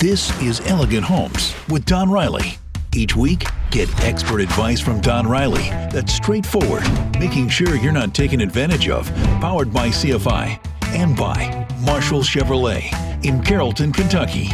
This is Elegant Homes with Don Riley. Each week, get expert advice from Don Riley that's straightforward, making sure you're not taken advantage of. Powered by CFI and by Marshall Chevrolet in Carrollton, Kentucky.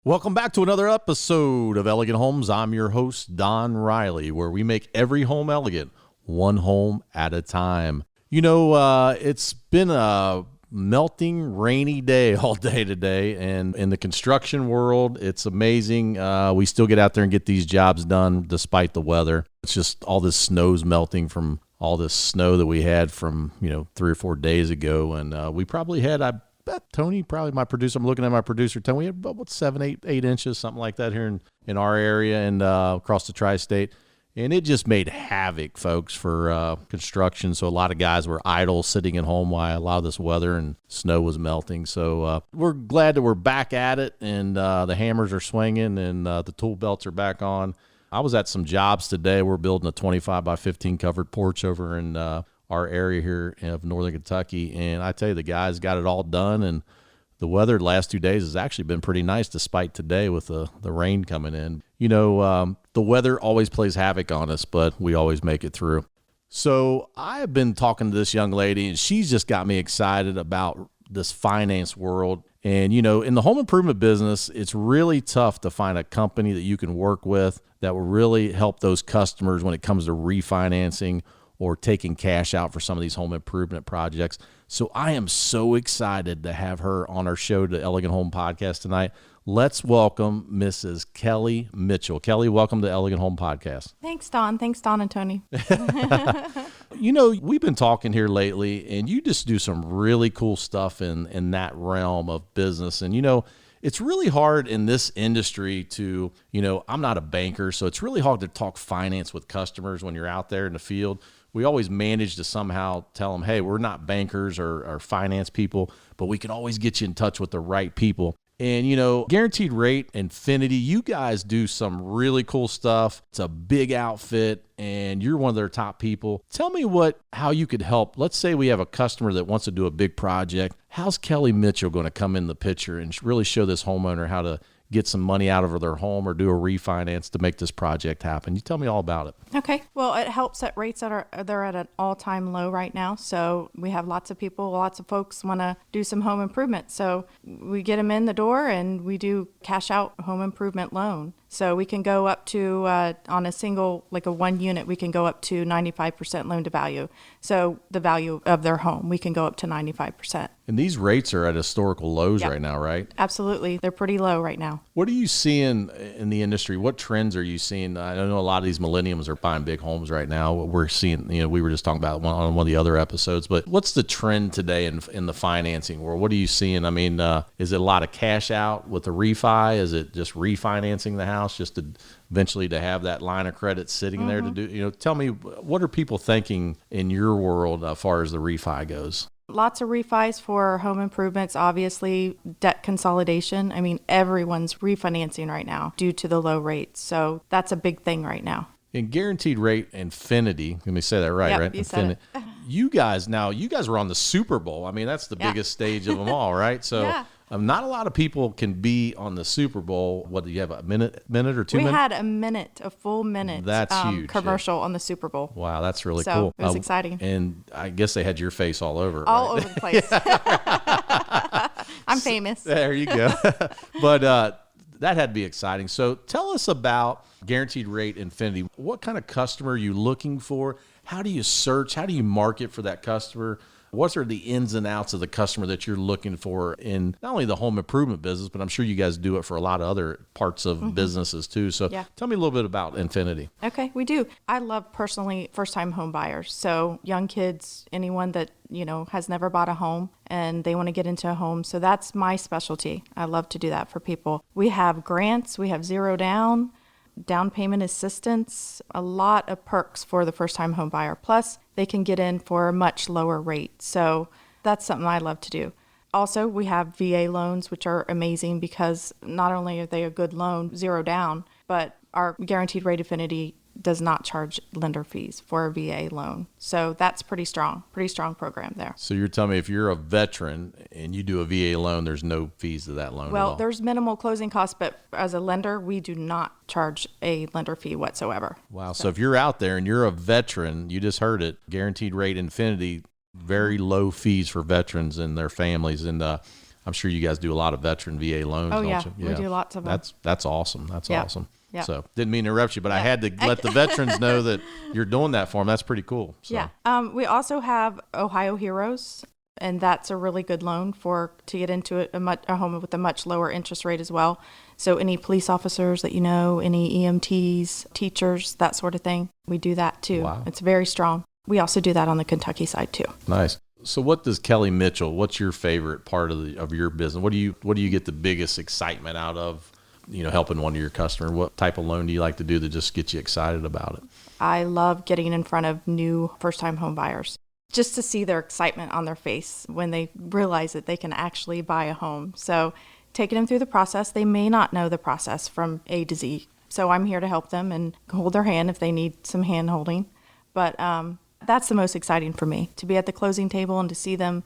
Welcome back to another episode of Elegant Homes. I'm your host, Don Riley, where we make every home elegant, one home at a time. You know, it's been a melting, rainy day all day today, and in the construction world, it's amazing. We still get out there and get these jobs done despite the weather. It's just all this snow's melting from all this snow that we had from, 3 or 4 days ago, and we probably had, I bet Tony, probably my producer, I'm looking at my producer, Tony, we had about 7, 8 inches, something like that here in our area and across the tri-state. And it just made havoc, folks, for construction. So a lot of guys were idle, sitting at home while a lot of this weather and snow was melting. So we're glad that we're back at it, and the hammers are swinging, and the tool belts are back on. I was at some jobs today. We're building a 25 by 15 covered porch over in our area here of northern Kentucky, and I tell you, the guys got it all done, and the weather the last 2 days has actually been pretty nice despite today with the rain coming in. The weather always plays havoc on us, but we always make it through. So I have been talking to this young lady, and she's just got me excited about this finance world. And, in the home improvement business, it's really tough to find a company that you can work with that will really help those customers when it comes to refinancing or taking cash out for some of these home improvement projects. So I am so excited to have her on our show, the Elegant Home Podcast tonight. Let's welcome Mrs. Kelly Mitchell. Kelly, welcome to Elegant Home Podcast. Thanks, Don. Thanks, Don and Tony. We've been talking here lately, and you just do some really cool stuff in that realm of business. And, it's really hard in this industry to, I'm not a banker, so it's really hard to talk finance with customers when you're out there in the field. We always manage to somehow tell them, hey, we're not bankers or finance people, but we can always get you in touch with the right people. And, Guaranteed Rate, Infinity, you guys do some really cool stuff. It's a big outfit, and you're one of their top people. Tell me how you could help. Let's say we have a customer that wants to do a big project. How's Kelly Mitchell going to come in the picture and really show this homeowner how to get some money out of their home or do a refinance to make this project happen? You tell me all about it. Okay. Well, it helps at rates that they're at an all-time low right now. So we have lots of folks want to do some home improvement. So we get them in the door and we do cash out home improvement loan. So we can go up to, on a single, like a one unit, we can go up to 95% loan to value. So the value of their home, we can go up to 95%. And these rates are at historical lows right now, right? Absolutely. They're pretty low right now. What are you seeing in the industry? What trends are you seeing? I know a lot of these millennials are buying big homes right now. We're seeing, we were just talking about on one of the other episodes, but what's the trend today in the financing world? What are you seeing? I mean, is it a lot of cash out with the refi? Is it just refinancing the house just to eventually to have that line of credit sitting there to do, tell me, what are people thinking in your world as far as the refi goes? Lots of refis for home improvements, obviously debt consolidation. I mean, everyone's refinancing right now due to the low rates. So that's a big thing right now. In Guaranteed Rate Infinity, let me say that right, yep, right? You said it. You guys were on the Super Bowl. I mean, that's the biggest stage of them all, right? So not a lot of people can be on the Super Bowl. What do you have, a minute or 2 minutes? We had a full minute that's huge, commercial on the Super Bowl. Wow, that's really so cool. It was exciting. And I guess they had your face all over it, all right? over the place. I'm famous. There you go. But that had to be exciting. So tell us about Guaranteed Rate Infinity. What kind of customer are you looking for? How do you search? How do you market for that customer? What are the ins and outs of the customer that you're looking for in not only the home improvement business, but I'm sure you guys do it for a lot of other parts of businesses too. So tell me a little bit about Infinity. Okay, we do. I love personally first-time home buyers. So young kids, anyone that, has never bought a home and they want to get into a home. So that's my specialty. I love to do that for people. We have grants. We have zero down payment assistance, a lot of perks for the first-time home buyer. Plus, they can get in for a much lower rate. So that's something I love to do. Also, we have VA loans, which are amazing because not only are they a good loan, zero down, but our Guaranteed Rate Infinity does not charge lender fees for a VA loan. So that's pretty strong program there. So you're telling me if you're a veteran and you do a VA loan, there's no fees to that loan at all? Well, there's minimal closing costs, but as a lender, we do not charge a lender fee whatsoever. Wow. So if you're out there and you're a veteran, you just heard it, guaranteed rate infinity, very low fees for veterans and their families. And I'm sure you guys do a lot of veteran VA loans. Oh, don't yeah. you? We do lots of them. That's awesome. That's awesome. Yeah. So didn't mean to interrupt you, but I had to let the veterans know that you're doing that for them. That's pretty cool. So. Yeah. We also have Ohio Heroes, and that's a really good loan to get into a home with a much lower interest rate as well. So any police officers that you know, any EMTs, teachers, that sort of thing, we do that too. Wow. It's very strong. We also do that on the Kentucky side too. Nice. So what does Kelly Mitchell, what's your favorite part of your business? What do you get the biggest excitement out of, helping one of your customers? What type of loan do you like to do that just gets you excited about it? I love getting in front of new first-time home buyers, just to see their excitement on their face when they realize that they can actually buy a home. So taking them through the process, they may not know the process from A to Z. So I'm here to help them and hold their hand if they need some hand holding. But that's the most exciting for me, to be at the closing table and to see them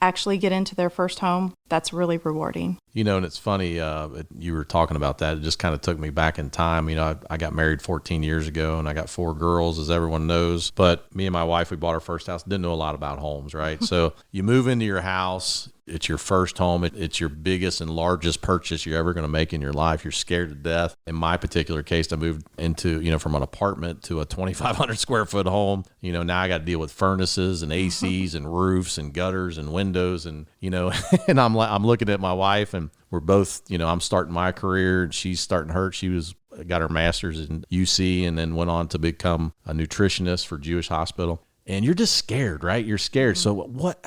actually get into their first home. That's really rewarding. And it's funny, you were talking about that. It just kind of took me back in time. I got married 14 years ago and I got 4 girls, as everyone knows. But me and my wife, we bought our first house, didn't know a lot about homes, right? So you move into your house, it's your first home. It's your biggest and largest purchase you're ever going to make in your life. You're scared to death. In my particular case, I moved into, from an apartment to a 2,500 square foot home. Now I got to deal with furnaces and ACs and roofs and gutters and windows and, and I'm looking at my wife and we're both, I'm starting my career and she's starting hers. She got her master's in UC and then went on to become a nutritionist for Jewish Hospital. And you're just scared, right? You're scared. So what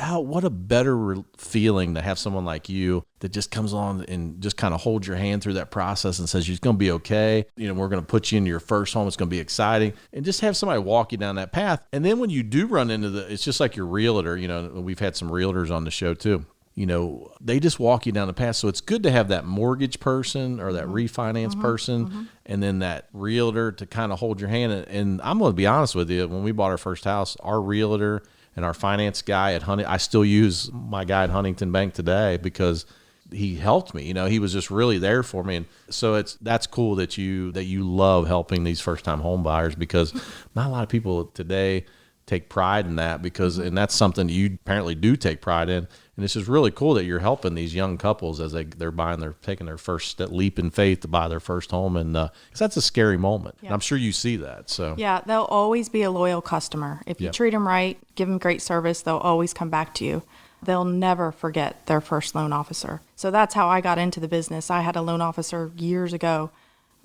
a better feeling to have someone like you that just comes on and just kind of holds your hand through that process and says, you're going to be okay. We're going to put you into your first home. It's going to be exciting. And just have somebody walk you down that path. And then when you do run into it's just like your realtor, we've had some realtors on the show too. They just walk you down the path. So it's good to have that mortgage person or that refinance person and then that realtor to kind of hold your hand. And I'm going to be honest with you, when we bought our first house, our realtor and our finance guy at I still use my guy at Huntington Bank today because he helped me. He was just really there for me. And so that's cool that you love helping these first-time home buyers, because not a lot of people today take pride in that, and that's something you apparently do take pride in. And it's just really cool that you're helping these young couples as they're taking their first leap in faith to buy their first home. And because that's a scary moment. Yeah. And I'm sure you see that. So yeah, they'll always be a loyal customer. If you treat them right, give them great service, they'll always come back to you. They'll never forget their first loan officer. So that's how I got into the business. I had a loan officer years ago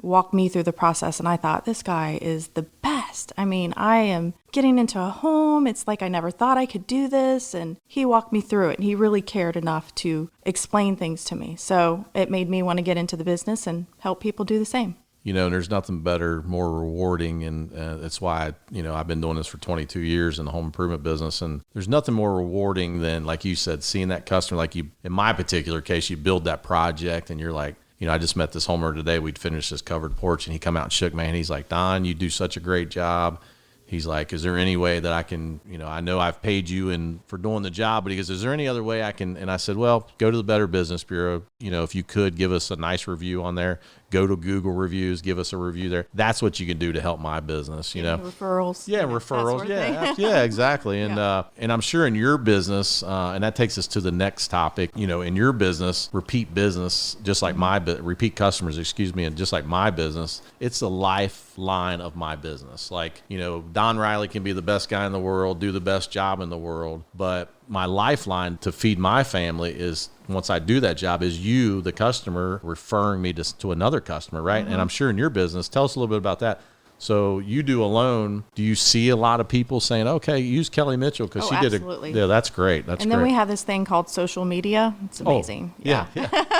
walk me through the process, and I thought, this guy is the best. I mean, I am getting into a home. It's like I never thought I could do this. And he walked me through it, and he really cared enough to explain things to me. So it made me want to get into the business and help people do the same. There's nothing better, more rewarding, and that's why, I've been doing this for 22 years in the home improvement business, and there's nothing more rewarding than, like you said, seeing that customer, like you, in my particular case, you build that project, and you're like, I just met this homeowner today. We'd finished this covered porch, and he come out and shook my hand. He's like, Don, you do such a great job. He's like, is there any way that I can, I know I've paid you for doing the job, but he goes, is there any other way I can? And I said, well, go to the Better Business Bureau. If you could give us a nice review on there, go to Google reviews, give us a review there. That's what you can do to help my business, Referrals. Yeah, referrals. Yeah, exactly. And and I'm sure in your business, and that takes us to the next topic, in your business, repeat business, just like repeat customers, and just like my business, it's the lifeline of my business. Like, Don Riley can be the best guy in the world, do the best job in the world, but my lifeline to feed my family is, once I do that job, is you, the customer, referring me to another customer, right? And I'm sure in your business, tell us a little bit about that. So you do a loan. Do you see a lot of people saying, okay, use Kelly Mitchell because she did absolutely. Yeah, that's great. And then we have this thing called social media. It's amazing. Yeah,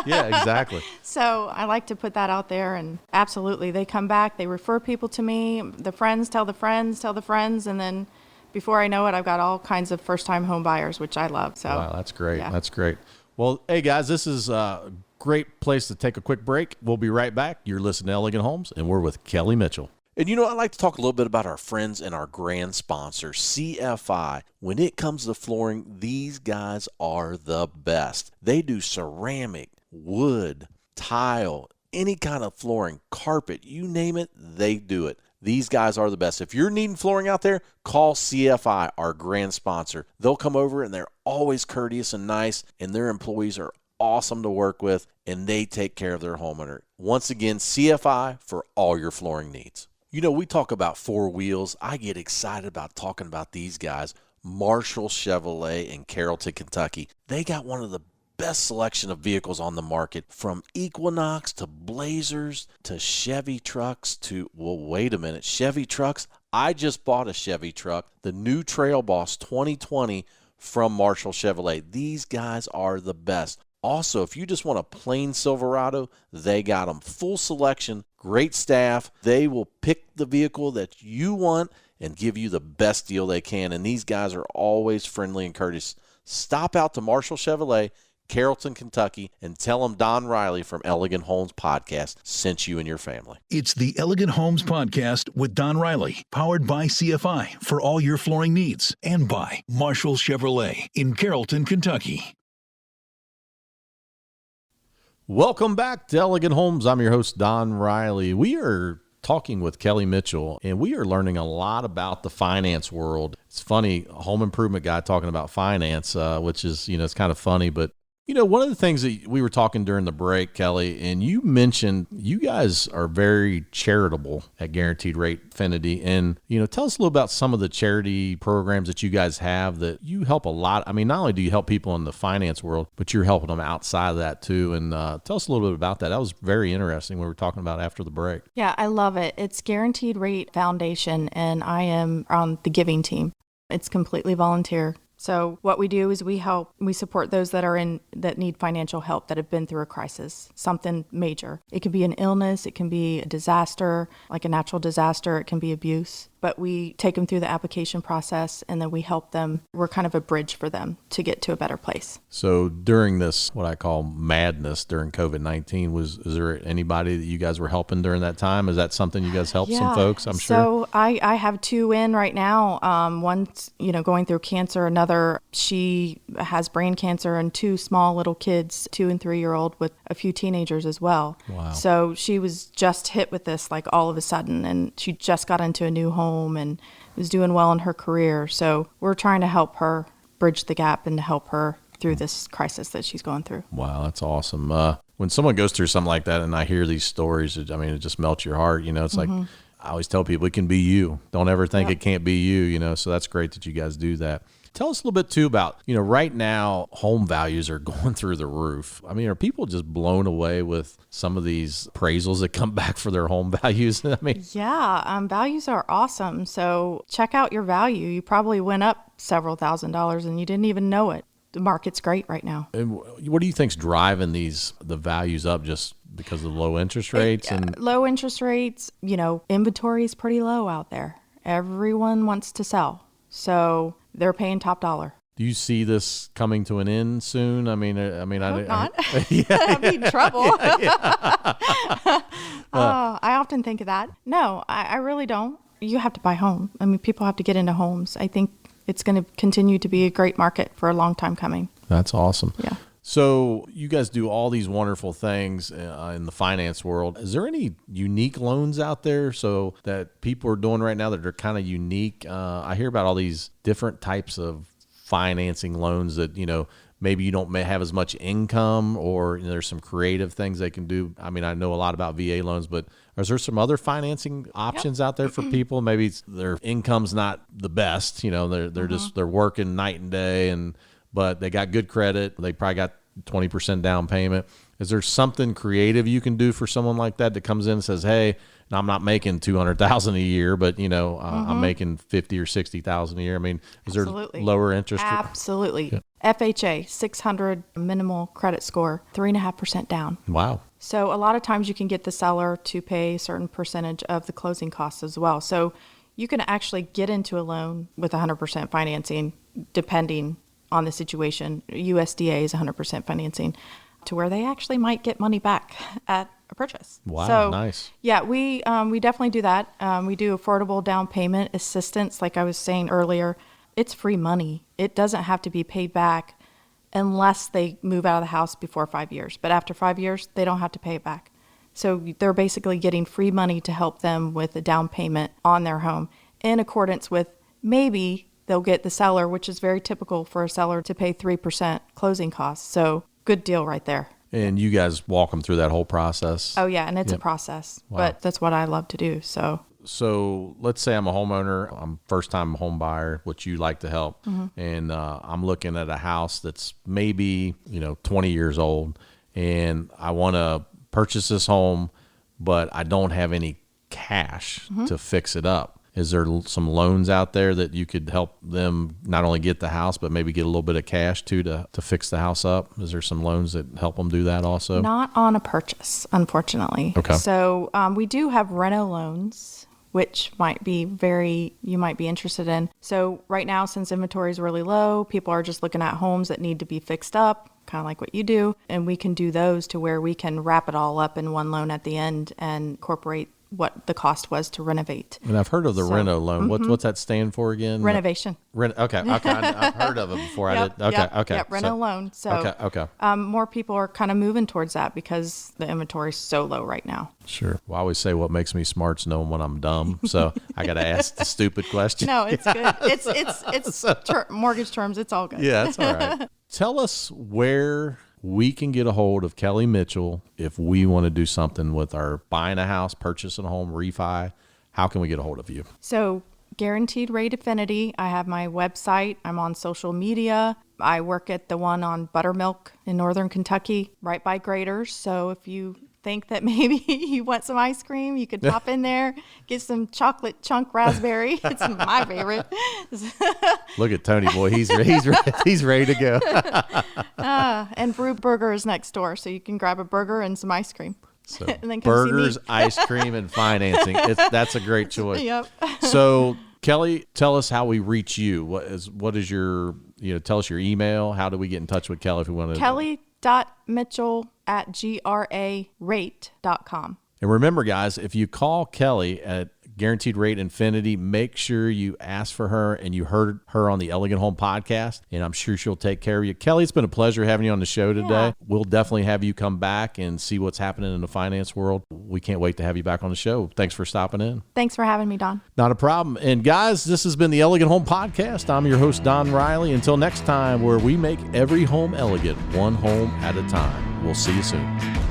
exactly. So I like to put that out there, and absolutely, they come back, they refer people to me, the friends tell the friends, and then before I know it, I've got all kinds of first-time home buyers, which I love. So wow, that's great. Yeah. That's great. Well, hey, guys, this is a great place to take a quick break. We'll be right back. You're listening to Elegant Homes, and we're with Kelly Mitchell. And I'd like to talk a little bit about our friends and our grand sponsor, CFI. When it comes to flooring, these guys are the best. They do ceramic, wood, tile, any kind of flooring, carpet, you name it, they do it. These guys are the best. If you're needing flooring out there, call CFI, our grand sponsor. They'll come over and they're always courteous and nice, and their employees are awesome to work with, and they take care of their homeowner. Once again, CFI for all your flooring needs. We talk about four wheels. I get excited about talking about these guys, Marshall Chevrolet in Carrollton, Kentucky. They got one of the best selection of vehicles on the market, from Equinox to Blazers to Chevy trucks to, well, wait a minute, Chevy trucks? I just bought a Chevy truck, the new Trail Boss 2020 from Marshall Chevrolet. These guys are the best. Also, if you just want a plain Silverado, they got them. Full selection, great staff. They will pick the vehicle that you want and give you the best deal they can. And these guys are always friendly and courteous. Stop out to Marshall Chevrolet, Carrollton, Kentucky, and tell them Don Riley from Elegant Homes Podcast sent you and your family. It's the Elegant Homes Podcast with Don Riley, powered by CFI for all your flooring needs, and by Marshall Chevrolet in Carrollton, Kentucky. Welcome back to Elegant Homes. I'm your host, Don Riley. We are talking with Kelly Mitchell, and we are learning a lot about the finance world. It's funny, a home improvement guy talking about finance, which is, it's kind of funny, but one of the things that we were talking during the break, Kelly, and you mentioned you guys are very charitable at Guaranteed Rate Affinity. And, tell us a little about some of the charity programs that you guys have that you help a lot. I mean, not only do you help people in the finance world, but you're helping them outside of that too. And tell us a little bit about that. That was very interesting when we were talking about after the break. Yeah, I love it. It's Guaranteed Rate Foundation, and I am on the giving team. It's completely volunteer. So what we do is we support those that need financial help, that have been through a crisis, something major. It can be an illness, it can be a disaster, like a natural disaster, it can be abuse. But we take them through the application process, and then we help them. We're kind of a bridge for them to get to a better place. So during this, what I call madness during COVID-19, is there anybody that you guys were helping during that time? Is that something you guys helped some folks, I'm sure? So I have two in right now. One's, going through cancer. Another, she has brain cancer, and two small little kids, 2 and 3-year-old, with a few teenagers as well. Wow. So she was just hit with this like all of a sudden, and she just got into a new home and was doing well in her career. So we're trying to help her bridge the gap and to help her through this crisis that she's going through. Wow, that's awesome. When someone goes through something like that and I hear these stories, it just melts your heart. It's like, I always tell people it can be you. Don't ever think it can't be you, so that's great that you guys do that. Tell us a little bit too about, right now home values are going through the roof. I mean, are people just blown away with some of these appraisals that come back for their home values? Yeah, values are awesome. So check out your value. You probably went up several $1,000s and you didn't even know it. The market's great right now. And what do you think's driving the values up, just because of low interest rates? Low interest rates, inventory is pretty low out there. Everyone wants to sell. So they're paying top dollar. Do you see this coming to an end soon? I hope not. I'd be in trouble. I often think of that. No, I really don't. You have to buy a home. I mean, people have to get into homes. I think it's going to continue to be a great market for a long time coming. That's awesome. Yeah. So you guys do all these wonderful things in the finance world. Is there any unique loans out there so that people are doing right now that are kind of unique? I hear about all these different types of financing loans that, maybe you don't have as much income, or there's some creative things they can do. I mean, I know a lot about VA loans, but is there some other financing options out there for people? Maybe their income's not the best, they're working night and day, but they got good credit. They probably got 20% down payment. Is there something creative you can do for someone like that comes in and says, hey, I'm not making $200,000 a year, but I'm making $50,000 or $60,000 a year. I mean, is there lower interest? Absolutely. Yeah. FHA, 600 minimal credit score, 3.5% down. Wow. So a lot of times you can get the seller to pay a certain percentage of the closing costs as well. So you can actually get into a loan with 100% financing, depending on the situation. USDA is 100% financing, to where they actually might get money back at a purchase. Wow, so, nice. Yeah, we definitely do that. We do affordable down payment assistance. Like I was saying earlier, it's free money. It doesn't have to be paid back unless they move out of the house before 5 years. But after 5 years, they don't have to pay it back. So they're basically getting free money to help them with a down payment on their home in accordance with maybe they'll get the seller, which is very typical for a seller to pay 3% closing costs. So good deal right there. And you guys walk them through that whole process? Oh, yeah, and it's a process. Wow. But that's what I love to do. So let's say I'm a homeowner, I'm first-time home buyer, which you like to help, and I'm looking at a house that's maybe 20 years old, and I want to purchase this home, but I don't have any cash to fix it up. Is there some loans out there that you could help them not only get the house, but maybe get a little bit of cash too to fix the house up? Is there some loans that help them do that also? Not on a purchase, unfortunately. Okay. So we do have reno loans, which you might be interested in. So right now, since inventory is really low, people are just looking at homes that need to be fixed up, kind of like what you do. And we can do those to where we can wrap it all up in one loan at the end and incorporate what the cost was to renovate. And I've heard of the reno loan. What's that stand for again? Renovation. Okay. I've heard of it before. Okay. Reno loan. So more people are kind of moving towards that because the inventory is so low right now. Sure. Well, I always say what makes me smart is knowing when I'm dumb. So I got to ask the stupid question. No, it's good. It's mortgage terms. It's all good. Yeah, that's all right. Tell us where we can get a hold of Kelly Mitchell if we want to do something with our buying a house, purchasing a home, refi. How can we get a hold of you? So Guaranteed Rate Affinity. I have my website. I'm on social media. I work at the one on Buttermilk in Northern Kentucky, right by Graders. So if you think that maybe you want some ice cream, you could pop in there, get some chocolate chunk raspberry. It's my favorite. Look at Tony, boy. He's ready to go. And Brew Burger is next door, so you can grab a burger and some ice cream. So and then come burgers, see me. ice cream, and financing. That's a great choice. Yep. So Kelly, tell us how we reach you. What is your, tell us your email. How do we get in touch with Kelly if we want to? Kelly.mitchell@grarate.com. And remember, guys, if you call Kelly at Guaranteed Rate Infinity, make sure you ask for her and you heard her on the Elegant Home podcast, and I'm sure she'll take care of you. Kelly, it's been a pleasure having you on the show today. Yeah. We'll definitely have you come back and see what's happening in the finance world. We can't wait to have you back on the show. Thanks for stopping in. Thanks for having me, Don. Not a problem. And guys, this has been the Elegant Home Podcast. I'm your host, Don Riley. Until next time, where we make every home elegant, one home at a time. We'll see you soon.